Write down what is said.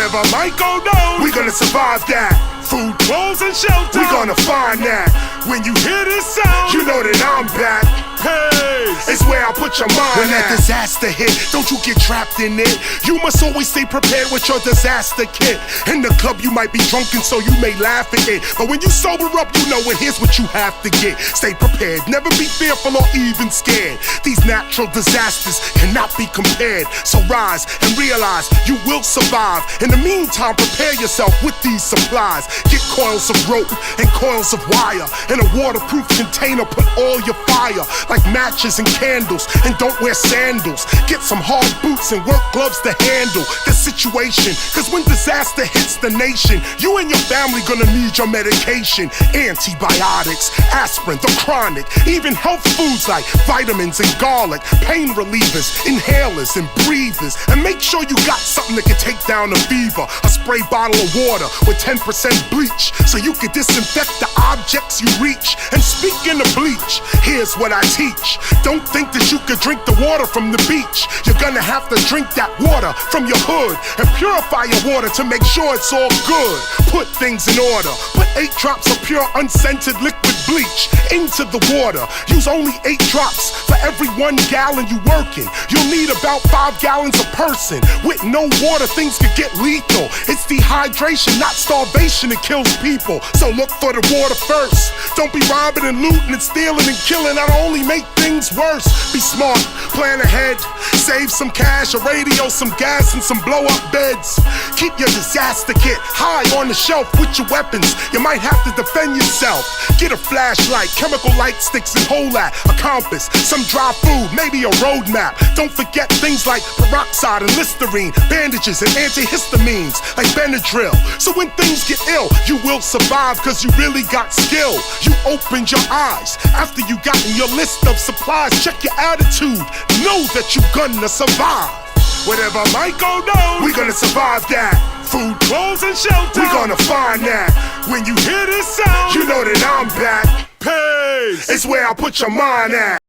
Whatever might go down, we gonna survive that. Food, clothes, and shelter, we gonna find that. When you hear this sound, you know that I'm back. It's where I put your mind when that disaster hit, don't you get trapped in it. You must always stay prepared with your disaster kit. In the club you might be drunken so you may laugh at it, but when you sober up you know it, here's what you have to get. Stay prepared, never be fearful or even scared. These natural disasters cannot be compared, so rise and realize you will survive. In the meantime, prepare yourself with these supplies. Get coils of rope and coils of wire. In a waterproof container, put all your fire, like matches and candles, and don't wear sandals. Get some hard boots and work gloves to handle the situation, cause when disaster hits the nation, you and your family gonna need your medication. Antibiotics, aspirin, the chronic, even health foods like vitamins and garlic, pain relievers, inhalers and breathers. And make sure you got something that can take down a fever. A spray bottle of water with 10% bleach, so you can disinfect the objects you reach. And speaking of bleach, here's what I teach. Don't think that you could drink the water from the beach. You're gonna have to drink that water from your hood and purify your water to make sure it's all good. Put things in order. Put 8 drops of pure unscented liquid bleach into the water. Use only 8 drops for every 1 gallon you working. You'll need about 5 gallons a person. With no water, things could get lethal. It's dehydration, not starvation, that kills people. So look for the water first. Don't be robbing and looting and stealing and killing. Not only make things worse. Be smart, plan ahead, save some cash, a radio, some gas, and some blow-up beds. Keep your disaster kit high on the shelf with your weapons. You might have to defend yourself. Get a flashlight, chemical light sticks and whole lot, a compass, some dry food, maybe a road map. Don't forget things like peroxide and Listerine, bandages and antihistamines like Benadryl. So when things get ill, you will survive cause you really got skill. You opened your eyes after you got in your list of supplies. Check your attitude, know that you gonna survive. Whatever might go down, we gonna survive that. Food, clothes, and shelter, we gonna find that. When you hear this sound, you know that I'm back. It's where I put your mind at.